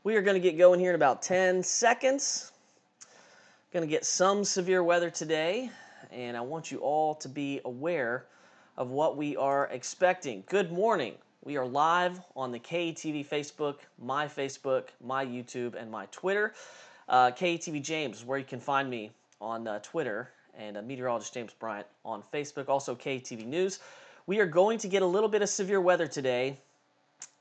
We are going to get going here in about 10 seconds. Going to get some severe weather today, and I want you all to be aware of what we are expecting. Good morning. We are live on the KETV Facebook, my YouTube, and my Twitter. KETV James is where you can find me on Twitter, and meteorologist James Bryant on Facebook. Also KETV News. We are going to get a little bit of severe weather today.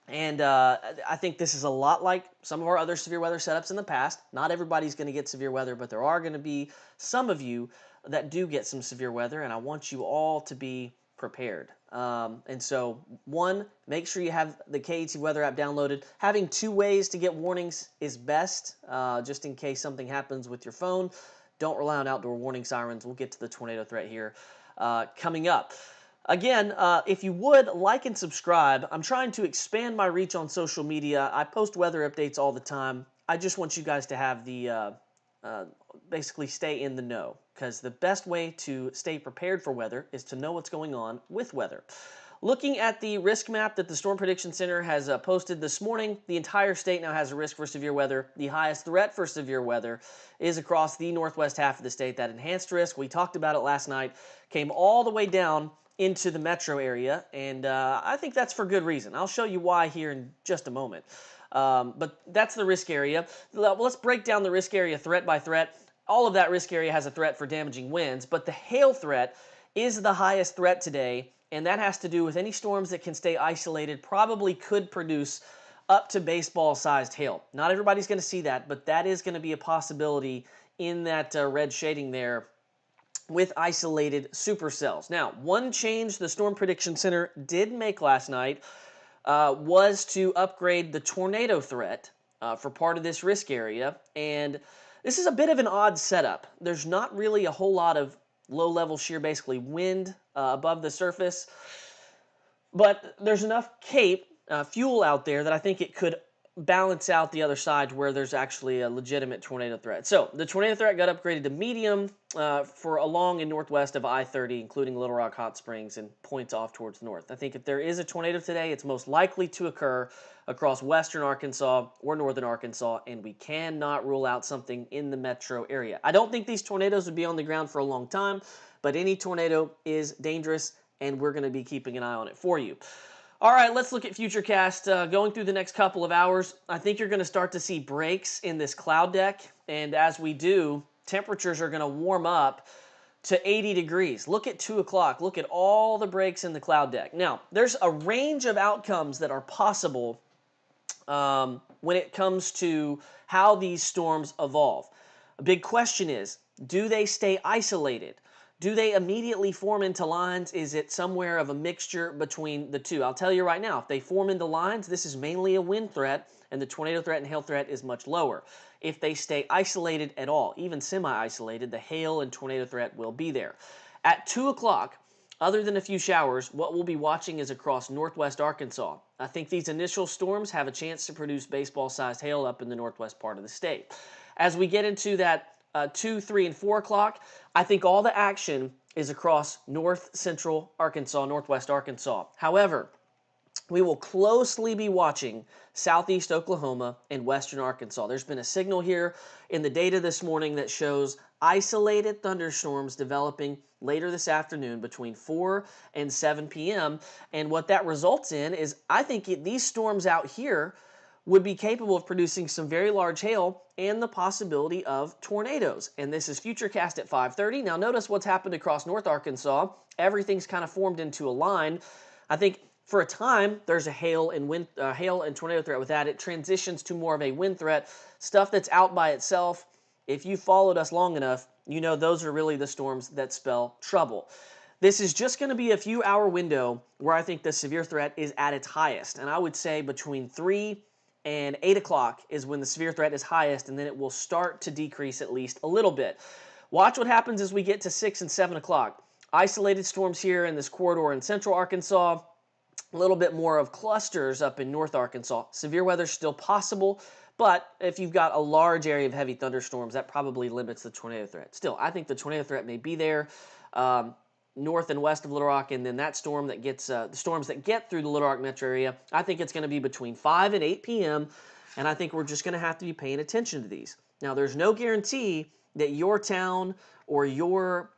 And I think this is a lot like some of our other severe weather setups in the past. Not everybody's going to get severe weather, but there are going to be some of you that do get some severe weather, and I want you all to be prepared. And so, one, make sure you have the KET Weather app downloaded. Having two ways to get warnings is best, just in case something happens with your phone. Don't rely on outdoor warning sirens. We'll get to the tornado threat here coming up. Again, if you would, like and subscribe. I'm trying to expand my reach on social media. I post weather updates all the time. I just want you guys to have the, basically stay in the know, because the best way to stay prepared for weather is to know what's going on with weather. Looking at the risk map that the Storm Prediction Center has posted this morning, the entire state now has a risk for severe weather. The highest threat for severe weather is across the northwest half of the state. That enhanced risk, we talked about it last night, came all the way down into the metro area, and I think that's for good reason. I'll show you why here in just a moment. But that's the risk area. Let's break down the risk area threat by threat. All of that risk area has a threat for damaging winds, but the hail threat is the highest threat today, and that has to do with any storms that can stay isolated, probably could produce up to baseball-sized hail. Not everybody's going to see that, but that is going to be a possibility in that red shading there with isolated supercells. Now, one change the Storm Prediction Center did make last night was to upgrade the tornado threat for part of this risk area, and this is a bit of an odd setup. There's not really a whole lot of low-level shear, basically wind above the surface, but there's enough fuel out there that I think it could balance out the other side where there's actually a legitimate tornado threat. So the tornado threat got upgraded to medium for along and northwest of I-30, including Little Rock Hot Springs and points off towards north. I think if there is a tornado today, it's most likely to occur across western Arkansas or northern Arkansas, and we cannot rule out something in the metro area. I don't think these tornadoes would be on the ground for a long time, but any tornado is dangerous, and we're going to be keeping an eye on it for you. All right, let's look at Futurecast. Going through the next couple of hours, I think you're going to start to see breaks in this cloud deck, and as we do, temperatures are going to warm up to 80 degrees. Look at 2 o'clock. Look at all the breaks in the cloud deck. Now, there's a range of outcomes that are possible when it comes to how these storms evolve. A big question is, do they stay isolated? Do they immediately form into lines? Is it somewhere of a mixture between the two? I'll tell you right now, if they form into lines, this is mainly a wind threat, and the tornado threat and hail threat is much lower. If they stay isolated at all, even semi-isolated, the hail and tornado threat will be there. At 2 o'clock, other than a few showers, what we'll be watching is across northwest Arkansas. I think these initial storms have a chance to produce baseball-sized hail up in the northwest part of the state. As we get into that 2, 3, and 4 o'clock, I think all the action is across north central Arkansas, northwest Arkansas. However, we will closely be watching southeast Oklahoma and western Arkansas. There's been a signal here in the data this morning that shows isolated thunderstorms developing later this afternoon between 4 and 7 p.m. And what that results in is, I think these storms out here would be capable of producing some very large hail and the possibility of tornadoes. And this is Futurecast at 5:30. Now notice what's happened across North Arkansas. Everything's kind of formed into a line. I think for a time there's a hail and tornado threat with that. It transitions to more of a wind threat. Stuff that's out by itself, if you followed us long enough, you know those are really the storms that spell trouble. This is just going to be a few hour window where I think the severe threat is at its highest. And I would say between 3 and 8 o'clock is when the severe threat is highest, and then it will start to decrease at least a little bit. Watch what happens as we get to 6 and 7 o'clock. Isolated storms here in this corridor in central Arkansas, a little bit more of clusters up in north Arkansas. Severe weather still possible, but if you've got a large area of heavy thunderstorms, that probably limits the tornado threat. Still, I think the tornado threat may be there. North and west of Little Rock, and then that storm that gets the storms that get through the Little Rock metro area, I think it's going to be between 5 and 8 p.m. And I think we're just going to have to be paying attention to these. Now, there's no guarantee that your town or your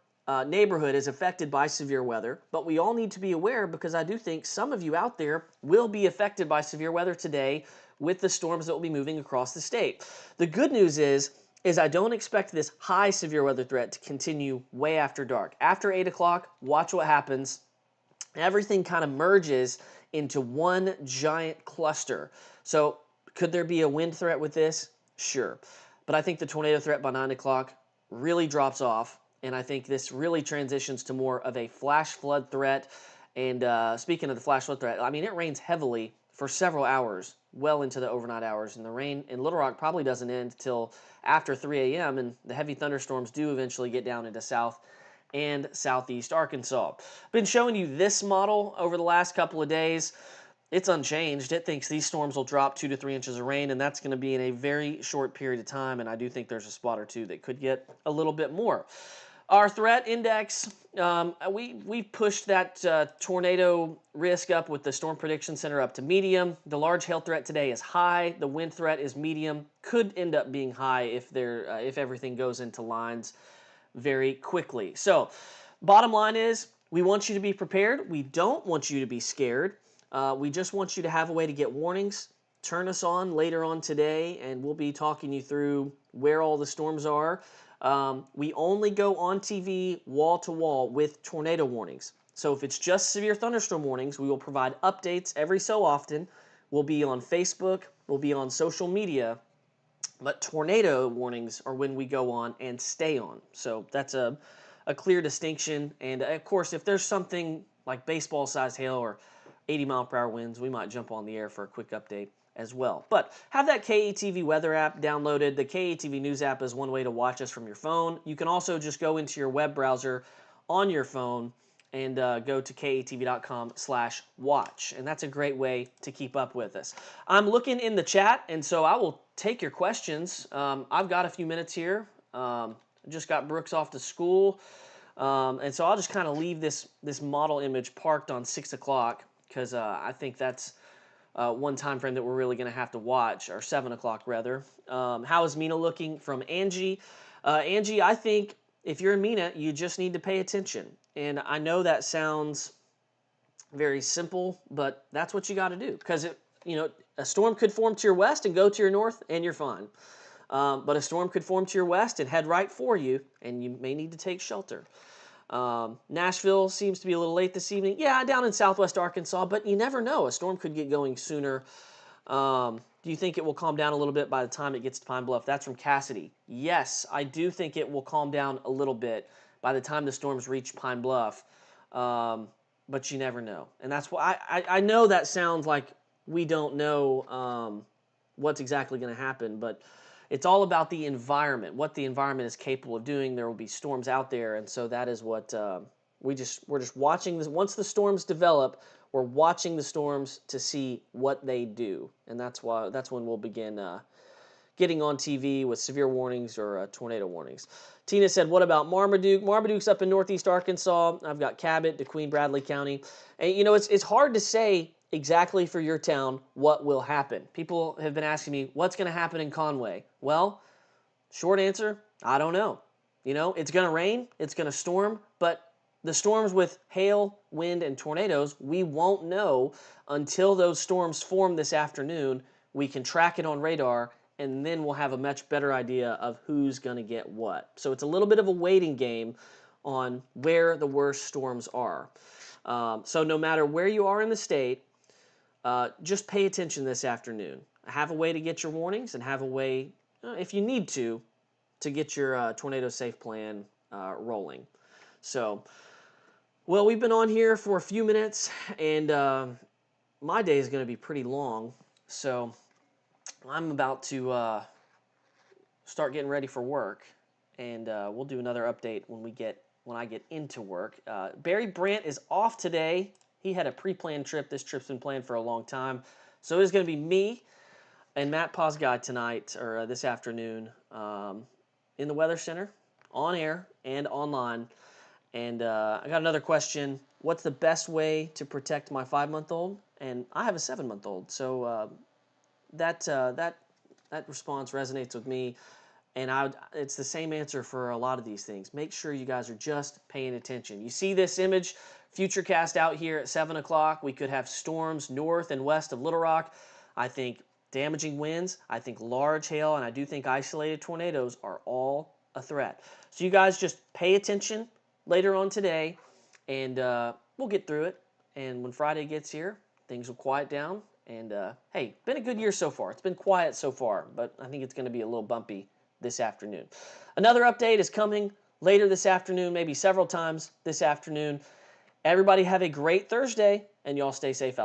neighborhood is affected by severe weather, but we all need to be aware because I do think some of you out there will be affected by severe weather today with the storms that will be moving across the state. The good news is I don't expect this high severe weather threat to continue way after dark. After 8 o'clock, watch what happens. Everything kind of merges into one giant cluster. So could there be a wind threat with this? Sure. But I think the tornado threat by 9 o'clock really drops off, and I think this really transitions to more of a flash flood threat. And speaking of the flash flood threat, I mean, it rains heavily for several hours, well into the overnight hours, and the rain in Little Rock probably doesn't end till after 3 a.m., and the heavy thunderstorms do eventually get down into South and Southeast Arkansas. Been showing you this model over the last couple of days. It's unchanged. It thinks these storms will drop 2 to 3 inches of rain, and that's going to be in a very short period of time, and I do think there's a spot or two that could get a little bit more. Our threat index, we pushed that tornado risk up with the Storm Prediction Center up to medium. The large hail threat today is high. The wind threat is medium. Could end up being high if everything goes into lines very quickly. So, bottom line is, we want you to be prepared. We don't want you to be scared. We just want you to have a way to get warnings. Turn us on later on today, and we'll be talking you through where all the storms are. We only go on TV wall to wall with tornado warnings. So if it's just severe thunderstorm warnings, we will provide updates every so often. We'll be on Facebook, we'll be on social media, but tornado warnings are when we go on and stay on. So that's a clear distinction. And of course, if there's something like baseball-sized hail or 80-mile-per-hour winds, we might jump on the air for a quick update as well. But have that KATV weather app downloaded. The KATV News app is one way to watch us from your phone. You can also just go into your web browser on your phone and go to katv.com/watch. And that's a great way to keep up with us. I'm looking in the chat, and so I will take your questions. I've got a few minutes here. Just got Brooks off to school. And so I'll just kind of leave this model image parked on 6 o'clock because I think that's one time frame that we're really going to have to watch, or 7 o'clock rather. How is Mina looking from Angie? Angie, I think if you're in Mina, you just need to pay attention. And I know that sounds very simple, but that's what you got to do because a storm could form to your west and go to your north, and you're fine. But a storm could form to your west and head right for you, and you may need to take shelter. Nashville seems to be a little late this evening. Yeah, down in southwest Arkansas, but you never know. A storm could get going sooner. Do you think it will calm down a little bit by the time it gets to Pine Bluff? That's from Cassidy. Yes, I do think it will calm down a little bit by the time the storms reach Pine Bluff. But you never know. And that's why I know that sounds like we don't know what's exactly going to happen, but it's all about the environment, what the environment is capable of doing. There will be storms out there, and so that is what we're just watching this. Once the storms develop, we're watching the storms to see what they do, and that's when we'll begin getting on TV with severe warnings or tornado warnings. Tina said, what about Marmaduke? Marmaduke's up in northeast Arkansas. I've got Cabot, DeQueen, Bradley County. And, it's hard to say exactly for your town what will happen. People have been asking me, what's going to happen in Conway? Well, short answer, I don't know. It's going to rain, it's going to storm, but the storms with hail, wind, and tornadoes, we won't know until those storms form this afternoon. We can track it on radar, and then we'll have a much better idea of who's going to get what. So it's a little bit of a waiting game on where the worst storms are. So no matter where you are in the state, just pay attention this afternoon. Have a way to get your warnings and have a way, if you need to get your tornado safe plan rolling. So, well, we've been on here for a few minutes, and my day is going to be pretty long. So I'm about to start getting ready for work, and we'll do another update when I get into work. Barry Brandt is off today. He had a pre-planned trip. This trip's been planned for a long time. So it's going to be me and Matt Posguy tonight, or this afternoon, in the Weather Center, on air and online. And I got another question. What's the best way to protect my 5-month-old? And I have a 7-month-old. So that That response resonates with me. And it's the same answer for a lot of these things. Make sure you guys are just paying attention. You see this image, Futurecast out here at 7 o'clock. We could have storms north and west of Little Rock. I think damaging winds, I think large hail, and I do think isolated tornadoes are all a threat. So you guys just pay attention later on today, and we'll get through it. And when Friday gets here, things will quiet down. And hey, been a good year so far. It's been quiet so far, but I think it's going to be a little bumpy this afternoon. Another update is coming later this afternoon, maybe several times this afternoon. Everybody have a great Thursday, and y'all stay safe out there.